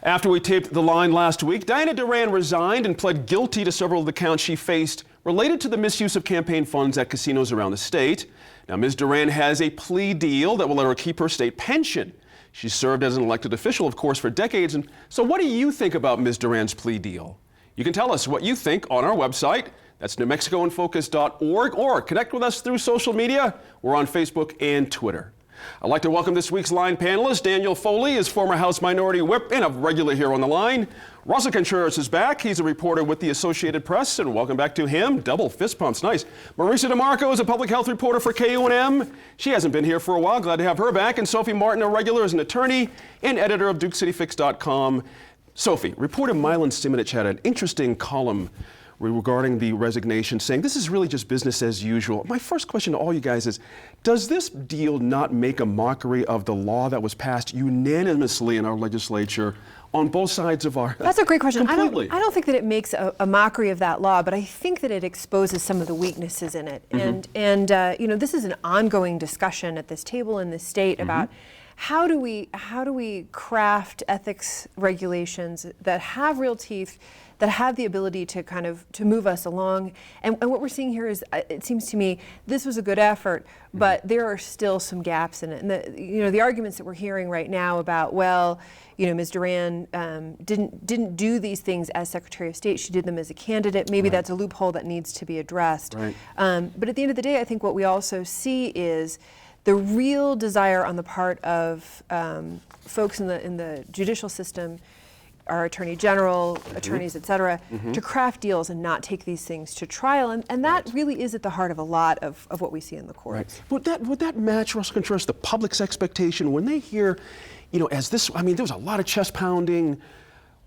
After we taped The Line last week, Diana Duran resigned and pled guilty to several of the counts she faced related to the misuse of campaign funds at casinos around the state. Now, Ms. Duran has a plea deal that will let her keep her state pension. She served as an elected official, of course, for decades. And so what do you think about Ms. Duran's plea deal? You can tell us what you think on our website. That's NewMexicoInFocus.org, or connect with us through social media. We're on Facebook and Twitter. I'd like to welcome this week's Line panelist. Daniel Foley is former House Minority Whip and a regular here on The Line. Russell Contreras is back. He's a reporter with the Associated Press, and welcome back to him. Double fist pumps, nice. Marisa DeMarco is a public health reporter for KUNM. She hasn't been here for a while. Glad to have her back. And Sophie Martin, a regular, is an attorney and editor of DukeCityFix.com. Sophie, reporter Milan Simonich had an interesting column regarding the resignation, saying this is really just business as usual. My first question to all you guys is, does this deal not make a mockery of the law that was passed unanimously in our legislature on both sides of our... That's a great question. Completely. I don't think that it makes a mockery of that law, but I think that it exposes some of the weaknesses in it. Mm-hmm. You know, this is an ongoing discussion at this table in this state about how do we craft ethics regulations that have real teeth, that have the ability to kind of to move us along. And what we're seeing here is, it seems to me, this was a good effort, but there are still some gaps in it. And the arguments that we're hearing right now about, well, you know, Ms. Duran didn't do these things as Secretary of State. She did them as a candidate. Maybe that's a loophole that needs to be addressed. Right. But at the end of the day, I think what we also see is the real desire on the part of folks in the judicial system, our Attorney General, attorneys, et cetera, to craft deals and not take these things to trial. And that really is at the heart of a lot of what we see in the courts. Right. Would that match, Russell Contreras, the public's expectation when they hear, you know, as this, I mean, there was a lot of chest pounding.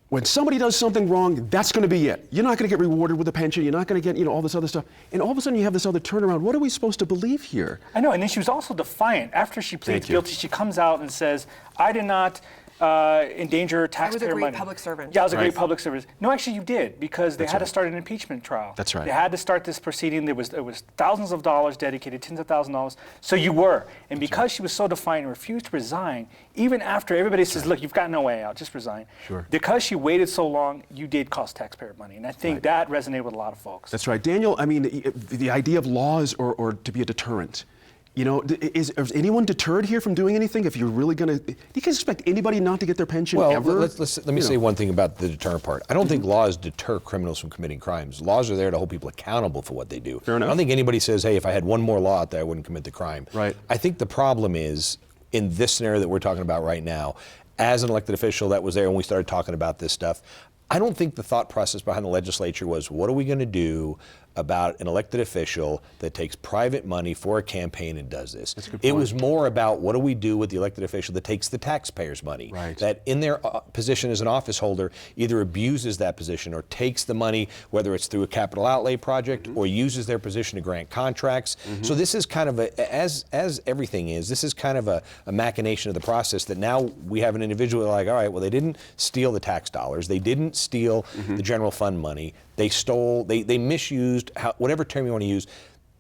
When somebody does something wrong, that's going to be it. You're not going to get rewarded with a pension. You're not going to get, you know, all this other stuff. And all of a sudden you have this other turnaround. What are we supposed to believe here? I know, and then she was also defiant. After she pleads guilty, she comes out and says, I did not endanger taxpayer money. I was a great public servant. Yeah, I was a great public servant. No, actually you did, because they had to start an impeachment trial. That's right. They had to start this proceeding. There was thousands of dollars dedicated, tens of thousands of dollars. So you were. And because she was so defiant and refused to resign, even after everybody says, look, you've got no way out, just resign. Sure. Because she waited so long, you did cost taxpayer money. And I think that resonated with a lot of folks. That's right. Daniel, I mean, the idea of laws or to be a deterrent. You know, is anyone deterred here from doing anything? If you're really going to, do you guys expect anybody not to get their pension ever? Let me say one thing about the deterrent part. I don't think laws deter criminals from committing crimes. Laws are there to hold people accountable for what they do. Fair enough. I don't think anybody says, hey, if I had one more law out there, I wouldn't commit the crime. Right. I think the problem is, in this scenario that we're talking about right now, as an elected official that was there when we started talking about this stuff, I don't think the thought process behind the legislature was, what are we going to do about an elected official that takes private money for a campaign and does this? That's a good point. It was more about, what do we do with the elected official that takes the taxpayers' money? Right. That in their position as an office holder either abuses that position or takes the money, whether it's through a capital outlay project or uses their position to grant contracts. So this is kind of as everything is, this is kind of a machination of the process that now we have an individual like, all right, well, they didn't steal the tax dollars. They didn't steal the general fund money. They stole, they misused, whatever term you want to use,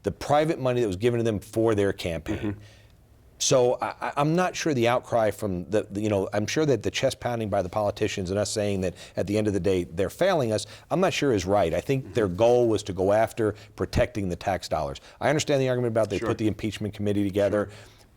the private money that was given to them for their campaign. So I'm not sure the outcry from I'm sure that the chest pounding by the politicians and us saying that at the end of the day they're failing us, I'm not sure is right. I think their goal was to go after protecting the tax dollars. I understand the argument about they put the impeachment committee together.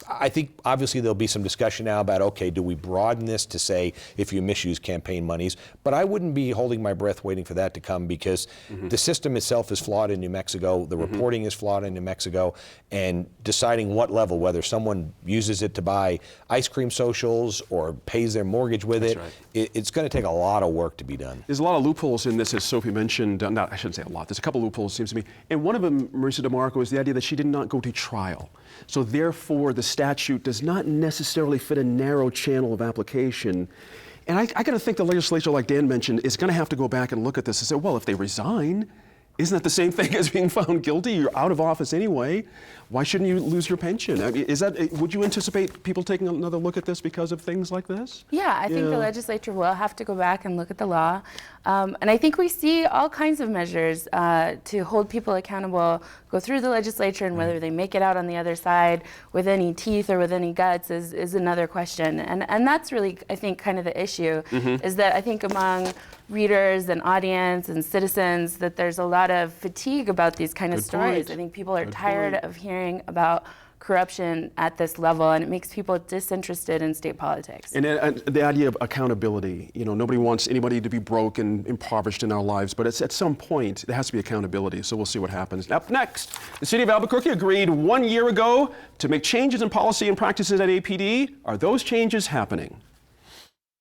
I think obviously there'll be some discussion now about, okay, do we broaden this to say if you misuse campaign monies? But I wouldn't be holding my breath waiting for that to come, because the system itself is flawed in New Mexico, the reporting is flawed in New Mexico, and deciding what level, whether someone uses it to buy ice cream socials or pays their mortgage with it's going to take a lot of work to be done. There's a lot of loopholes in this, as Sophie mentioned. I shouldn't say a lot. There's a couple loopholes, it seems to me. And one of them, Marisa DeMarco, is the idea that she did not go to trial. So therefore, the statute does not necessarily fit a narrow channel of application. And I got to think the legislature, like Dan mentioned, is going to have to go back and look at this and say, well, if they resign, Isn't that the same thing as being found guilty? You're out of office anyway. Why shouldn't you lose your pension? I mean, would you anticipate people taking another look at this because of things like this? Yeah, I think the legislature will have to go back and look at the law. And I think we see all kinds of measures to hold people accountable go through the legislature, and whether they make it out on the other side with any teeth or with any guts is another question. And that's really, I think, kind of the issue, is that I think among readers and audience and citizens that there's a lot of fatigue about these kind of stories. point. I think people are tired of hearing about corruption at this level, and it makes people disinterested in state politics. And the idea of accountability, nobody wants anybody to be broke and impoverished in our lives, but it's at some point there has to be accountability, so we'll see what happens. Up next, the city of Albuquerque agreed 1 year ago to make changes in policy and practices at APD. Are those changes happening?